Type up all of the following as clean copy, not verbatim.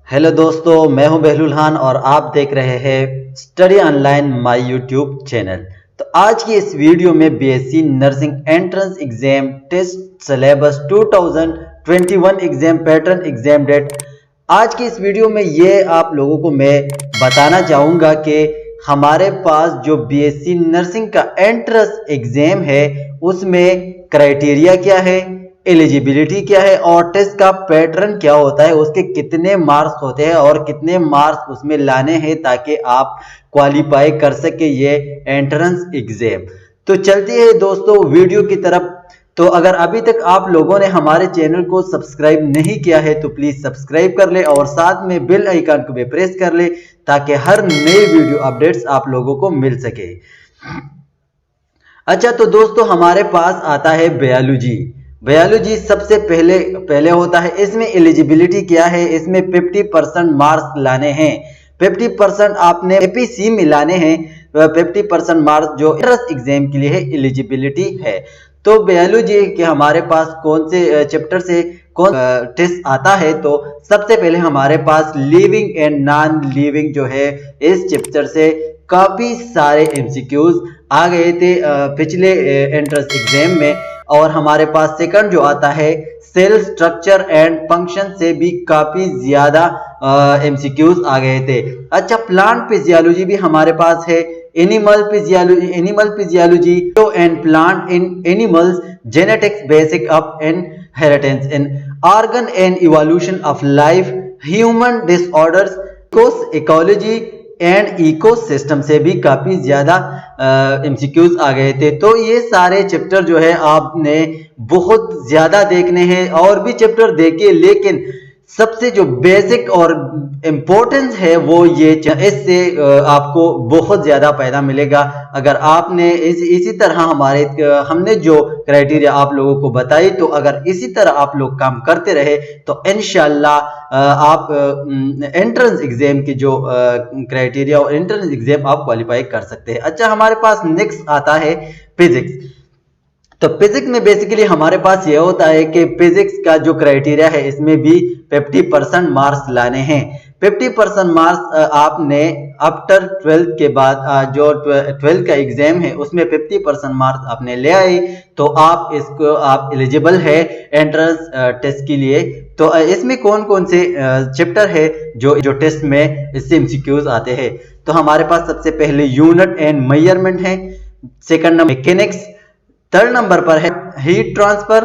Hello दोस्तों, मैं हूं बहलुल खान और आप देख रहे हैं study online my YouTube channel. तो आज की इस वीडियो में BSc nursing entrance exam test syllabus 2021 exam pattern exam date, आज की इस वीडियो में ये आप लोगों को मैं बताना चाहूँगा कि हमारे पास जो बीएससी नर्सिंग का एंट्रेंस एग्जाम है उसमें क्राइटेरिया क्या है, एलिजिबिलिटी क्या है और टेस्ट का पैटर्न क्या होता है, उसके कितने मार्क्स होते हैं और कितने मार्क्स उसमें लाने हैं ताकि आप क्वालिफाई कर सके ये एंट्रेंस एग्जाम। तो चलते हैं दोस्तों वीडियो की तरफ। तो अगर अभी तक आप लोगों ने हमारे चैनल को सब्सक्राइब नहीं किया है तो प्लीज सब्सक्राइब कर ले और साथ में बेल आइकन को भी प्रेस कर ले ताकि हर नए वीडियो अपडेट्स आप लोगों को मिल सके। अच्छा, तो दोस्तों हमारे पास आता है बायोलॉजी सबसे पहले होता है। इसमें एलिजिबिलिटी क्या है, इसमें 50% मार्क्स लाने हैं। 50% आपने एपीसी में लाने हैं। 50% मार्क्स जो एंट्रेंस एग्जाम के लिए है एलिजिबिलिटी है। तो बायोलॉजी के हमारे पास कौन से चैप्टर से कौन टेस्ट आता है, तो सबसे पहले हमारे पास लिविंग एंड नॉन लिविंग जो है इस चैप्टर से काफी सारे एमसीक्यूज आ गए थे पिछले एंट्रेंस एग्जाम में। और हमारे पास सेकंड जो आता है सेल स्ट्रक्चर एंड फंक्शन से भी काफी ज्यादा एमसीक्यूज आ गए थे। अच्छा, प्लांट फिजियोलॉजी भी हमारे पास है, animal physiology and plant in animals, genetics basic of inheritance in organ and evolution of life, human disorders, ecology and ecosystem से भी काफी ज्यादा एमसीक्यूज आ गए थे। तो ये सारे चैप्टर जो है आपने बहुत ज्यादा देखने हैं और भी चैप्टर देखिए, लेकिन सबसे जो बेसिक और इम्पोर्टेंस है वो ये, इससे आपको बहुत ज्यादा फायदा मिलेगा। अगर आपने इसी तरह हमने जो क्राइटेरिया आप लोगों को बताई, तो अगर इसी तरह आप लोग काम करते रहे तो इंशाल्लाह आप एंट्रेंस एग्जाम की जो क्राइटेरिया और एंट्रेंस एग्जाम आप क्वालिफाई कर सकते हैं। अच्छा, हमारे पास नेक्स्ट आता है फिजिक्स। तो फिजिक्स में बेसिकली हमारे पास ये होता है कि फिजिक्स का जो क्राइटेरिया है इसमें भी 50% मार्क्स लाने हैं। 50% मार्क्स आपने आफ्टर 12th के बाद जो 12th का एग्जाम है उसमें 50% मार्क्स आपने ले आए तो आप एलिजिबल है एंट्रेंस टेस्ट के लिए। तो इसमें कौन कौन से चैप्टर है जो टेस्ट में इससे एमसीक्यूज आते हैं, तो हमारे पास सबसे पहले यूनिट एंड मेजरमेंट है, second number mechanics, third number पर है हीट ट्रांसफर,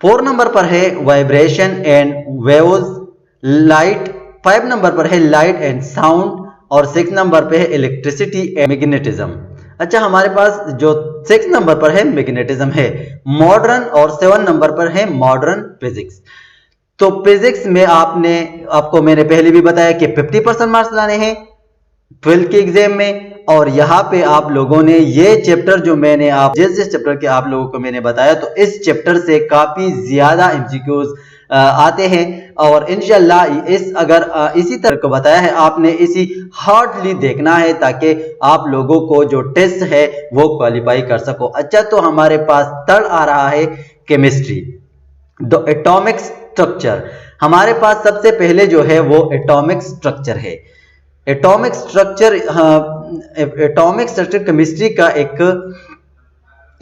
4 नंबर पर है vibration and waves, light, 5 number पर है लाइट एंड साउंड और 6 नंबर पे है इलेक्ट्रिसिटी एंड मैग्नेटिज्म। अच्छा, हमारे पास जो 6 नंबर पर है मैग्नेटिज्म है मॉडर्न और 7 नंबर पर है मॉडर्न फिजिक्स। तो फिजिक्स में आपको मैंने पहले भी बताया कि 50% मार्क्स लाने हैं 12th के एग्जाम में। और यहाँ पे आप लोगों ने ये चैप्टर जो मैंने जिस चैप्टर के आप लोगों को मैंने बताया, तो इस चैप्टर से काफी ज्यादा एमसीक्यूज आते हैं और इंशाल्लाह अगर इसी तरह को बताया है आपने इसी हार्डली देखना है ताकि आप लोगों को जो टेस्ट है वो क्वालिफाई कर सको। अच्छा, तो हमारे पास थर्ड आ रहा है केमिस्ट्री, द एटॉमिक स्ट्रक्चर। हमारे पास सबसे पहले जो है वो एटॉमिक स्ट्रक्चर है। एटॉमिक स्ट्रक्चर केमिस्ट्री का एक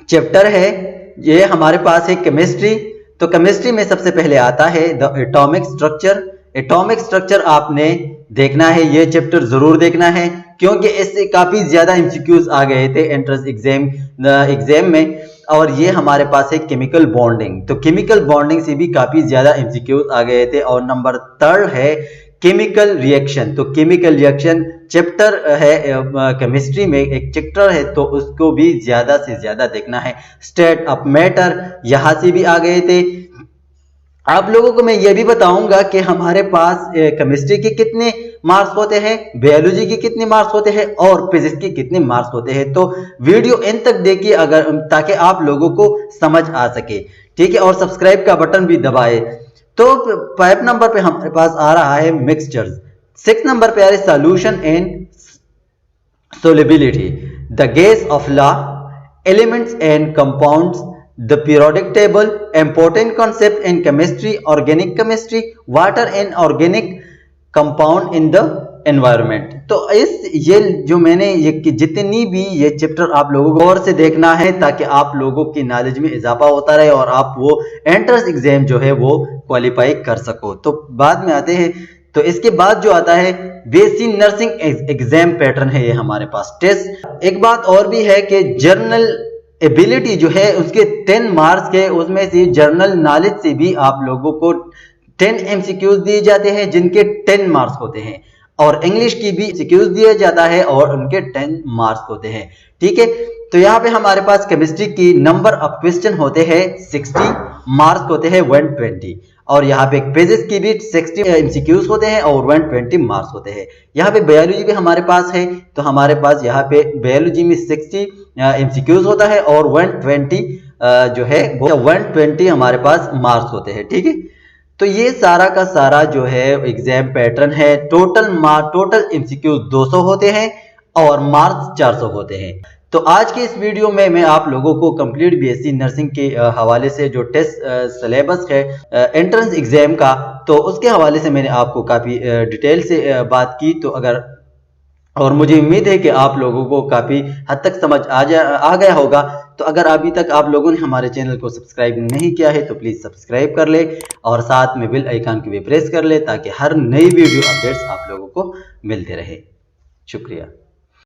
चैप्टर है। ये हमारे पास है केमिस्ट्री। तो केमिस्ट्री में सबसे पहले आता है the atomic structure. Atomic structure आपने देखना है, ये चैप्टर जरूर देखना है क्योंकि इससे काफी ज्यादा एमसीक्यूज आ गए थे एंट्रेंस एग्जाम में। और ये हमारे पास है केमिकल बॉन्डिंग। तो केमिकल बॉन्डिंग से भी काफी ज्यादा एमसीक्यूज आ गए थे। और नंबर 3 है केमिकल रिएक्शन। तो केमिकल रिएक्शन चैप्टर है केमिस्ट्री में एक चैप्टर है, तो उसको भी ज्यादा से ज्यादा देखना है। स्टेट ऑफ मैटर यहां से भी आ गए थे। आप लोगों को मैं ये भी बताऊंगा कि हमारे पास केमिस्ट्री के कितने मार्क्स होते हैं, बायोलॉजी के कितने मार्क्स होते हैं और फिजिक्स के कितने मार्क्स होते हैं। तो वीडियो एंड तक देखिए अगर ताकि आप लोगों को समझ आ सके, ठीक है। और सब्सक्राइब का बटन भी दबाए। तो 5 नंबर पे हमारे पास आ रहा है मिक्सचर्स, 6 नंबर पे आ रहा है solution and solubility, the gas off law, elements and compounds, the periodic table, important concept in chemistry, organic chemistry, water and organic compound in the environment. तो ये जो मैंने जितनी भी ये चैप्टर आप लोगों को गौर से देखना है ताकि आप लोगों की नॉलेज में इजाफा होता रहे और आप वो एंट्रेंस एग्जाम जो है वो क्वालिफाई कर सको। तो बाद में आते हैं, तो इसके बाद जो आता है बेसिक नर्सिंग एग्जाम पैटर्न है ये हमारे पास टेस्ट। एक बात और भी है कि जर्नल एबिलिटी जो है उसके 10 मार्क्स के, उसमें से जर्नल नॉलेज से भी आप लोगों को 10 एमसीक्यूज दिए जाते हैं जिनके 10 मार्क्स होते हैं, और इंग्लिश की भी एमसीक्यूज दिया जाता है और उनके 10 मार्क्स होते हैं। ठीक है, तो यहाँ पे हमारे पास केमिस्ट्री की नंबर ऑफ क्वेश्चन होते हैं 60, मार्क्स होते हैं 120, और यहाँ पे पेजेस की भी 60 एमसीक्यूज होते हैं और 120 मार्क्स होते हैं। यहाँ पे बायोलॉजी भी हमारे पास है, तो हमारे पास यहाँ पे बायोलॉजी में 60 एमसीक्यूज होता है और 120 जो है वो 120 हमारे पास मार्क्स होते हैं। ठीक है, तो ये सारा का सारा जो है एग्जाम पैटर्न है। टोटल एमसीक्यूज 200 होते हैं और मार्क्स 400 होते हैं। तो आज के इस वीडियो में मैं आप लोगों को कंप्लीट बीएससी नर्सिंग के हवाले से जो टेस्ट सिलेबस है एंट्रेंस एग्जाम का, तो उसके हवाले से मैंने आपको काफ़ी डिटेल से बात की। तो अगर, और मुझे उम्मीद है कि आप लोगों को काफ़ी हद तक समझ आ गया होगा। तो अगर अभी तक आप लोगों ने हमारे चैनल को सब्सक्राइब नहीं किया है तो प्लीज़ सब्सक्राइब कर ले और साथ में बेल आइकन को भी प्रेस कर ले ताकि हर नई वीडियो अपडेट्स आप लोगों को मिलते रहे। शुक्रिया।